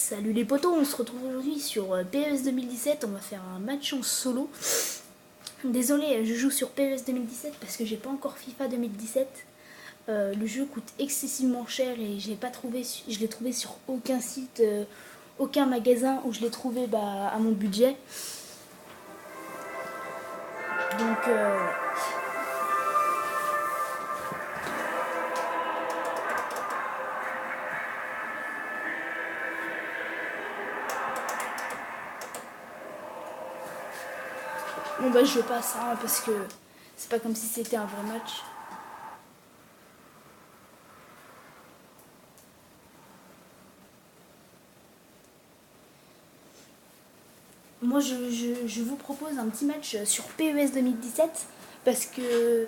Salut les potos, on se retrouve aujourd'hui sur PES 2017, on va faire un match en solo. Désolé, je joue sur PES 2017 parce que j'ai pas encore FIFA 2017. Le jeu coûte excessivement cher et je l'ai trouvé sur aucun site, aucun magasin où je l'ai trouvé à mon budget. Donc bon je passe parce que c'est pas comme si c'était un vrai match. Moi je vous propose un petit match sur PES 2017 parce que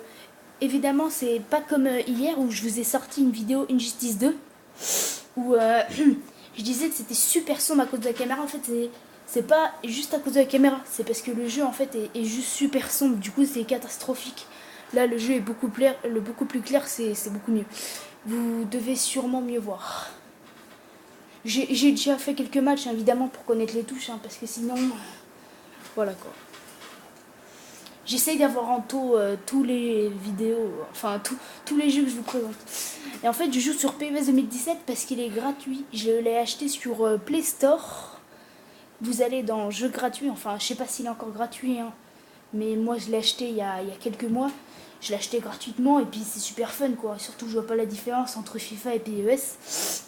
évidemment c'est pas comme hier où je vous ai sorti une vidéo Injustice 2 où je disais que c'était super sombre à cause de la caméra. En fait c'est pas juste à cause de la caméra, c'est parce que le jeu en fait est juste super sombre, du coup c'est catastrophique. Là le jeu est beaucoup plus clair, c'est beaucoup mieux. Vous devez sûrement mieux voir. J'ai déjà fait quelques matchs évidemment pour connaître les touches parce que sinon voilà quoi. J'essaye d'avoir en taux tous les vidéos, enfin tous les jeux que je vous présente. Et en fait je joue sur PES 2017 parce qu'il est gratuit. Je l'ai acheté sur Play Store. Vous allez dans jeux gratuits, enfin je sais pas s'il est encore gratuit mais moi je l'ai acheté il y a quelques mois. Je l'ai acheté gratuitement et puis c'est super fun quoi. Surtout je vois pas la différence entre FIFA et PES.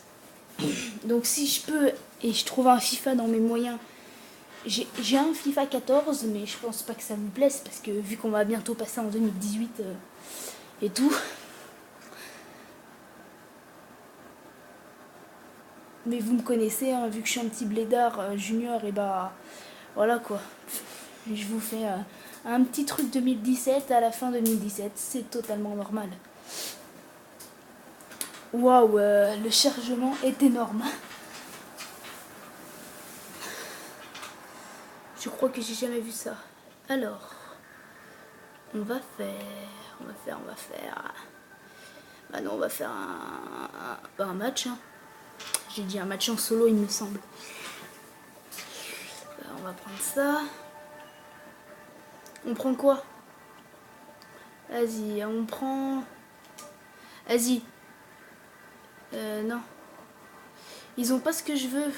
Donc si je peux et je trouve un FIFA dans mes moyens, j'ai un FIFA 14 mais je pense pas que ça me plaise parce que vu qu'on va bientôt passer en 2018 et tout. Mais vous me connaissez, vu que je suis un petit blédard junior, et voilà quoi. Je vous fais un petit truc 2017 à la fin 2017, c'est totalement normal. Waouh, le chargement est énorme. Je crois que j'ai jamais vu ça. Alors, on va faire. Bah non, on va faire un match. J'ai dit un match en solo, il me semble. On va prendre ça. On prend quoi? Vas-y, on prend... Vas-y. Non. Ils ont pas ce que je veux.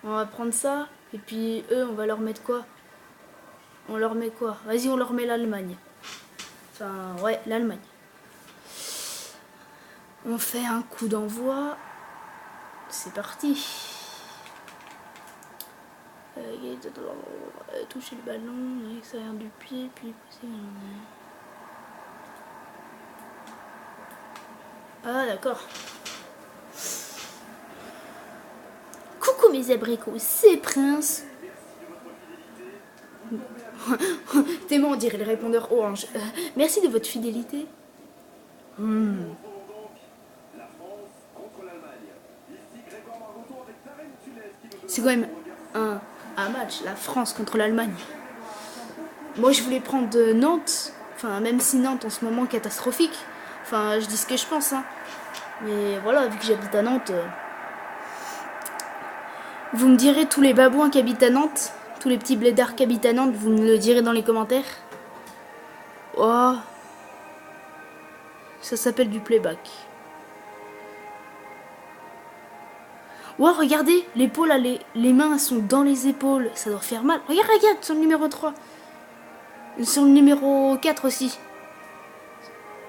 On va prendre ça. Et puis eux, on va leur mettre quoi? On leur met quoi? Vas-y, on leur met l'Allemagne. Enfin, ouais, l'Allemagne. On fait un coup d'envoi. C'est parti. Toucher le ballon, l'extérieur du pied, puis pousser. Ah d'accord. Coucou mes abricots, c'est Prince. Tellement on dirait le répondeur Orange. Merci de votre fidélité. C'est quand même un match, la France contre l'Allemagne. Moi je voulais prendre Nantes, enfin même si Nantes en ce moment catastrophique. Enfin je dis ce que je pense Mais voilà, vu que j'habite à Nantes, vous me direz tous les babouins qui habitent à Nantes, tous les petits blédards qui habitent à Nantes, vous me le direz dans les commentaires. Oh, ça s'appelle du playback. Oh, regardez, l'épaule, les mains sont dans les épaules. Ça doit faire mal. Regarde, sur le numéro 3. Sur le numéro 4 aussi.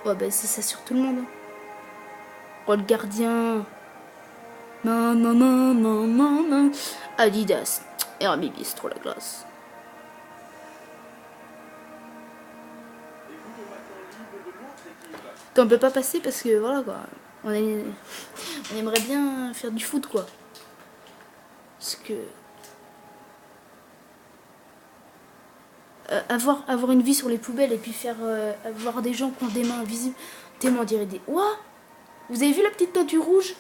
Ouais, c'est ça sur tout le monde. Oh, le gardien. Non. Adidas. Airbnb, c'est trop la classe. On peut pas passer parce que voilà quoi. On aimerait bien faire du foot quoi. Parce que avoir une vie sur les poubelles et puis avoir des gens qui ont des mains invisibles, tellement on dirait des... Ouah, vous avez vu la petite teinture rouge?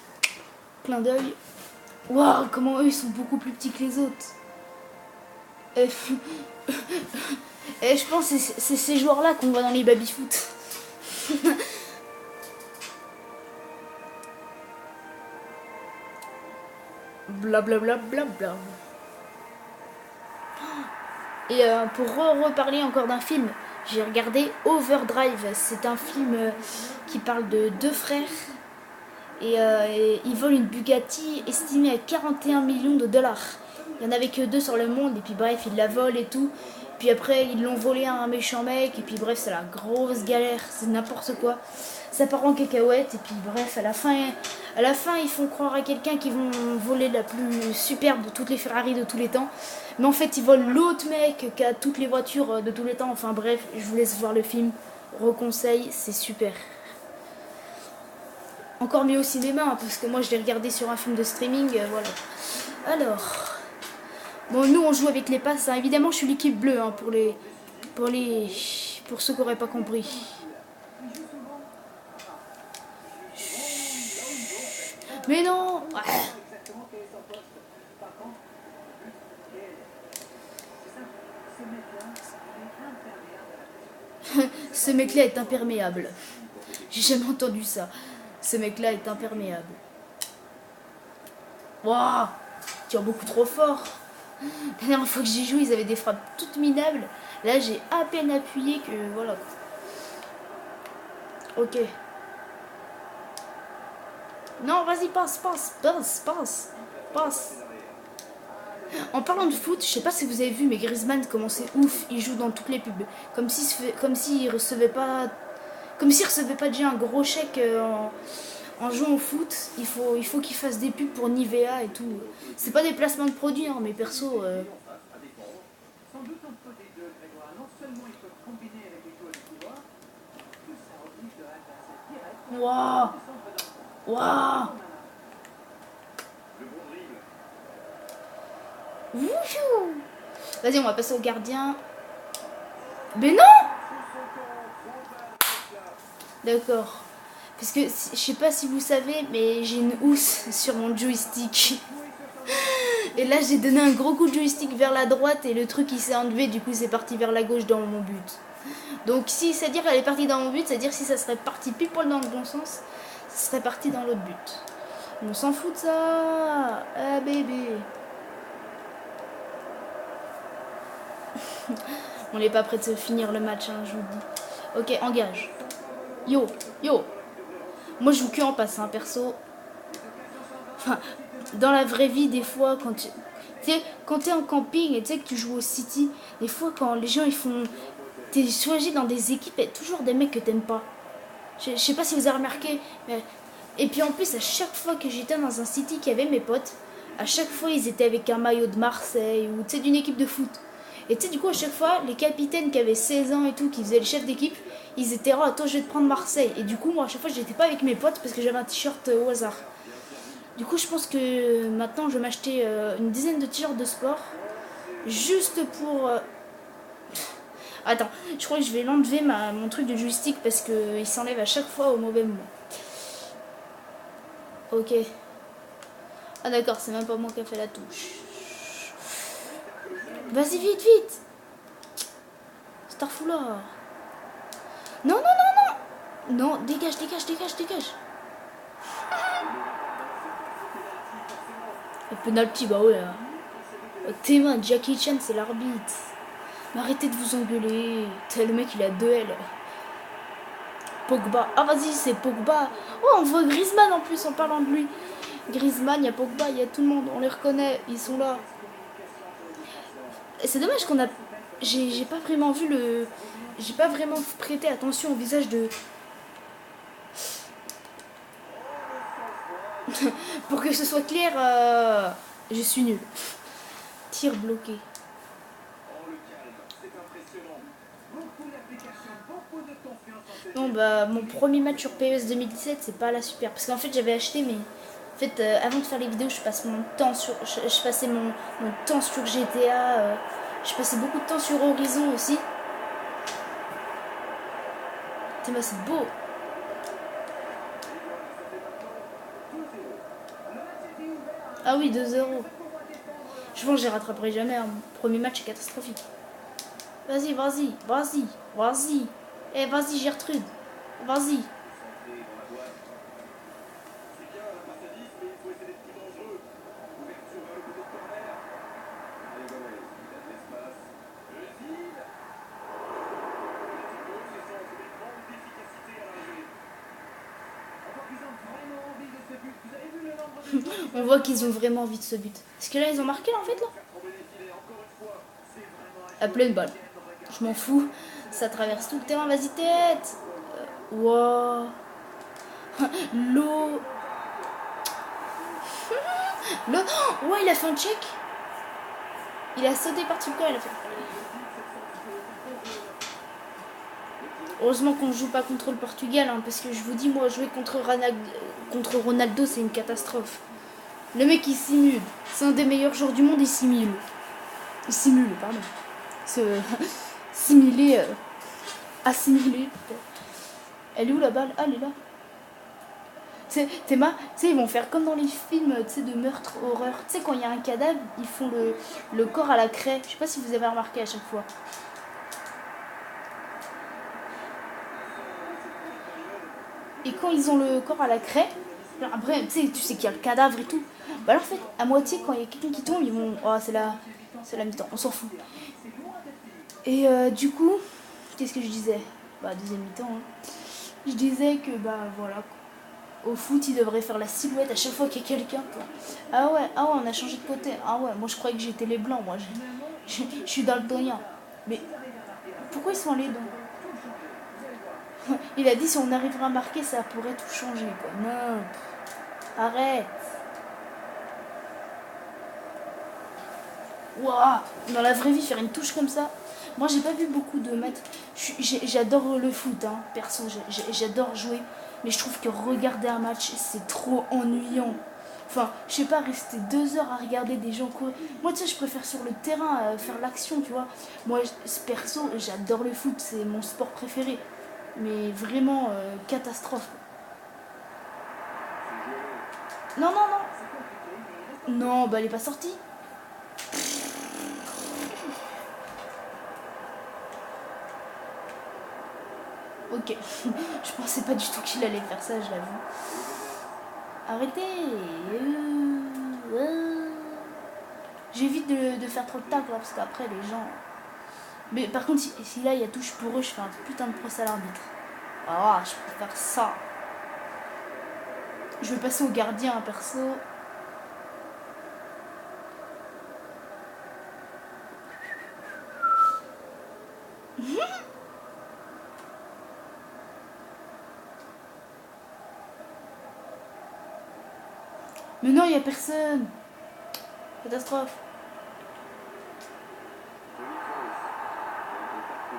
Clin d'œil. Waouh, comment eux ils sont beaucoup plus petits que les autres. Et je pense que c'est ces joueurs-là qu'on voit dans les baby-foot. Blablabla. Bla, bla, bla, bla. Et pour reparler encore d'un film, j'ai regardé Overdrive. C'est un film qui parle de deux frères. Et ils volent une Bugatti estimée à 41 millions de dollars. Il n'y en avait que deux sur le monde, et puis bref, ils la volent et tout. Puis après, ils l'ont volé à un méchant mec, et puis bref, c'est la grosse galère, c'est n'importe quoi. Ça part en cacahuète, et puis bref, à la fin, ils font croire à quelqu'un qu'ils vont voler la plus superbe de toutes les Ferrari de tous les temps. Mais en fait, ils volent l'autre mec qui a toutes les voitures de tous les temps. Enfin bref, je vous laisse voir le film. Reconseille, c'est super. Encore mieux au cinéma, hein, parce que moi je l'ai regardé sur un film de streaming, voilà. Alors, bon, nous on joue avec les passes, hein. Évidemment je suis l'équipe bleue, hein, pour ceux qui n'auraient pas compris. Mais non. Ce mec-là est imperméable. J'ai jamais entendu ça. Ce mec-là est imperméable. Waouh, tire beaucoup trop fort. La dernière fois que j'ai joué, ils avaient des frappes toutes minables. Là, j'ai à peine appuyé que voilà. Ok. Non, vas-y, passe. En parlant de foot, je sais pas si vous avez vu, mais Griezmann, comment c'est ouf. Il joue dans toutes les pubs. Comme s'il recevait pas déjà un gros chèque en jouant au foot. Il faut qu'il fasse des pubs pour Nivea et tout. C'est pas des placements de produits, hein, mais perso. Waouh. Waouh. Vas-y, on va passer au gardien. Mais non. D'accord. Parce que je sais pas si vous savez, mais j'ai une housse sur mon joystick. Et là, j'ai donné un gros coup de joystick vers la droite et le truc il s'est enlevé, du coup c'est parti vers la gauche dans mon but. Donc si c'est-à-dire qu'elle est partie dans mon but, c'est-à-dire si ça serait parti pile poil dans le bon sens, ça serait parti dans l'autre but. On s'en fout de ça. Ah bébé. On n'est pas prêt de se finir le match, hein, je vous le dis. Ok, engage. Yo. Moi je joue que en passe, hein, perso. Enfin, dans la vraie vie, des fois, quand t'es en camping et tu sais que tu joues au City, des fois quand les gens ils font, t'es choisi dans des équipes, il y a toujours des mecs que t'aimes pas. Je sais pas si vous avez remarqué, mais... Et puis en plus, à chaque fois que j'étais dans un City qui avait mes potes, à chaque fois ils étaient avec un maillot de Marseille ou tu sais d'une équipe de foot. Et tu sais du coup à chaque fois, les capitaines qui avaient 16 ans et tout, qui faisaient le chef d'équipe, ils étaient oh toi je vais te prendre Marseille. Et du coup moi à chaque fois j'étais pas avec mes potes parce que j'avais un t-shirt au hasard. Du coup, je pense que maintenant, je vais m'acheter une dizaine de t-shirts de sport. Juste pour... Attends, je crois que je vais l'enlever, mon truc de joystick, parce qu'il s'enlève à chaque fois au mauvais moment. Ok. Ah d'accord, c'est même pas moi qui a fait la touche. Vas-y, vite. Starfoulard. Non. Non, dégage. Le penalty, bah ouais. Tes mains, Jackie Chan, c'est l'arbitre. Mais arrêtez de vous engueuler. Le mec, il a 2 L. Pogba. Ah, vas-y, c'est Pogba. Oh, on voit Griezmann en plus en parlant de lui. Griezmann, il y a Pogba, il y a tout le monde. On les reconnaît, ils sont là. Et c'est dommage qu'on a. J'ai pas vraiment vu le. J'ai pas vraiment prêté attention au visage de. Pour que ce soit clair, je suis nul. Tir bloqué. Non, bah, mon premier match sur PES 2017, c'est pas la super. Parce qu'en fait, j'avais acheté, mais. En fait, avant de faire les vidéos, je passais mon temps sur. Je passais mon temps sur GTA. Je passais beaucoup de temps sur Horizon aussi. Théma, c'est beau. Ah oui, 2-0. Je pense que je les rattraperai jamais. Mon premier match est catastrophique. Vas-y. Eh, vas-y, Gertrude. Vas-y. On voit qu'ils ont vraiment envie de ce but. Est-ce que là, ils ont marqué, là, en fait, là à pleine balle. Je m'en fous. Ça traverse tout le terrain. Vas-y, tête. Wow. L'eau. L'eau. Oh, ouais, il a fait un check. Il a sauté par-dessus le corps. Il a fait. Heureusement qu'on ne joue pas contre le Portugal. Hein, parce que je vous dis, moi, jouer contre Ronaldo, c'est une catastrophe. Le mec, il simule. C'est un des meilleurs joueurs du monde, il simule. Il simule, pardon. Simuler. Assimiler. Elle est où la balle? Ah, elle est là. Tu sais, ils vont faire comme dans les films de meurtre, horreur. Tu sais, quand il y a un cadavre, ils font le corps à la craie. Je sais pas si vous avez remarqué à chaque fois. Et quand ils ont le corps à la craie, après, tu sais qu'il y a le cadavre et tout. Bah alors, en fait, à moitié, quand il y a quelqu'un qui tombe, ils vont. Oh, c'est la mi-temps, on s'en fout. Et du coup, qu'est-ce que je disais? Bah, deuxième mi-temps. Hein. Je disais que, bah, voilà. Au foot, il devrait faire la silhouette à chaque fois qu'il y a quelqu'un. Ah ouais, on a changé de côté. Ah ouais, moi je croyais que j'étais les blancs. Moi, je suis daltonien. Mais pourquoi ils sont les dents? Il a dit si on arrivera à marquer, ça pourrait tout changer. Quoi. Non, arrête. Waouh, dans la vraie vie, faire une touche comme ça. Moi, j'ai pas vu beaucoup de matchs. J'adore le foot, hein, perso. J'adore jouer. Mais je trouve que regarder un match, c'est trop ennuyant. Enfin, je sais pas, rester 2 heures à regarder des gens courir. Moi, tu sais, je préfère sur le terrain faire l'action, tu vois. Moi, perso, j'adore le foot. C'est mon sport préféré. Mais vraiment, catastrophe. Non, non, non. Non, bah, elle est pas sortie. Ok, je pensais pas du tout qu'il allait faire ça, je l'avoue. Arrêtez. J'évite de faire trop de tacle parce qu'après les gens. Mais par contre, si là il y a touche pour eux, je fais un putain de procès à l'arbitre. Ah, je peux faire ça. Je vais passer au gardien, perso. Mais non, il y a personne. Catastrophe.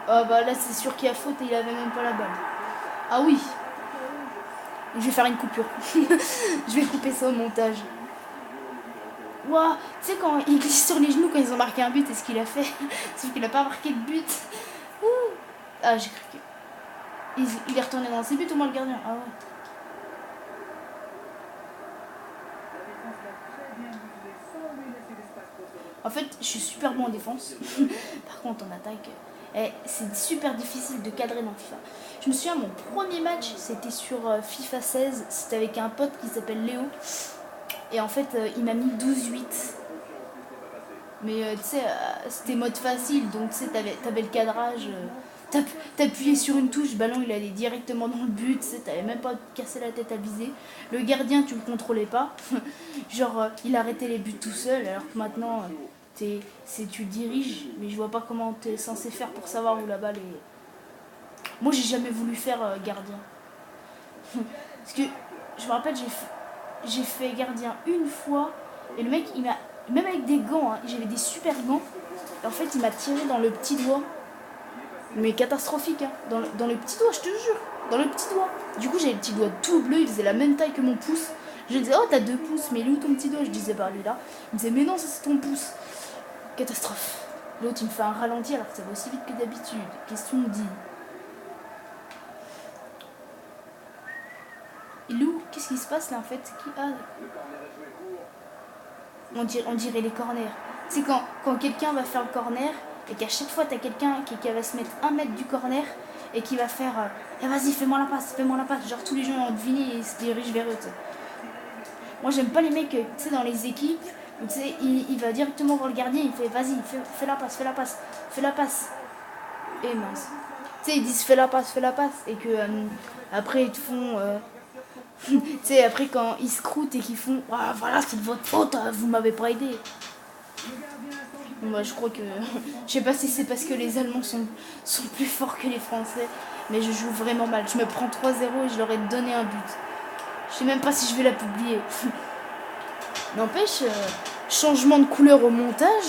Ah bah là c'est sûr qu'il y a faute et il avait même pas la balle. Ah oui. Je vais faire une coupure. Je vais couper ça au montage. Waouh, tu sais quand il glisse sur les genoux quand ils ont marqué un but, est-ce qu'il a fait? Sauf qu'il a pas marqué de but. Ouh. Ah j'ai cru que... Il est retourné dans ses buts au moins le gardien. Ah ouais. En fait, je suis super bon en défense. Par contre, en attaque, c'est super difficile de cadrer dans FIFA. Je me souviens, mon premier match, c'était sur FIFA 16. C'était avec un pote qui s'appelle Léo. Et en fait, il m'a mis 12-8. Mais tu sais, c'était mode facile. Donc, tu sais, t'avais le cadrage. T'appuyais sur une touche, le ballon il allait directement dans le but. Tu sais, t'avais même pas cassé la tête à viser. Le gardien, tu le contrôlais pas. Genre, il arrêtait les buts tout seul. Alors que maintenant... tu diriges, mais je vois pas comment tu es censé faire pour savoir où la balle est. Moi, j'ai jamais voulu faire gardien. Parce que je me rappelle, j'ai fait gardien une fois, et le mec, il m'a. Même avec des gants, hein, j'avais des super gants, et en fait, il m'a tiré dans le petit doigt. Mais catastrophique, hein, dans le petit doigt, je te jure. Dans le petit doigt. Du coup, j'avais le petit doigt tout bleu, il faisait la même taille que mon pouce. Je lui disais, oh, t'as 2 pouces, mais il est où ton petit doigt? Je disais, bah, lui là. Il me disait, mais non, ça c'est ton pouce. Catastrophe. L'autre, il me fait un ralenti alors que ça va aussi vite que d'habitude. Question de dit. Il est où? Qu'est-ce qui se passe là en fait? On dirait les corners. C'est quand quelqu'un va faire le corner et qu'à chaque fois t'as quelqu'un qui va se mettre 1 mètre du corner et qui va faire vas-y, fais-moi la passe, fais-moi la passe. Genre tous les gens ont deviné et ils se dirigent vers eux. T'sais. Moi, j'aime pas les mecs, tu sais, dans les équipes. Tu sais, il va directement voir le gardien, il fait vas-y, fais la passe, fais la passe, fais la passe. Et mince. Tu sais, ils disent fais la passe, et que après ils te font Tu sais, après quand ils se croûtent et qu'ils font ah, voilà, c'est de votre faute, vous m'avez pas aidé. Bon, bah, je crois que. Je sais pas si c'est parce que les Allemands sont plus forts que les Français, mais je joue vraiment mal. Je me prends 3-0 et je leur ai donné un but. Je sais même pas si je vais la publier. N'empêche, changement de couleur au montage.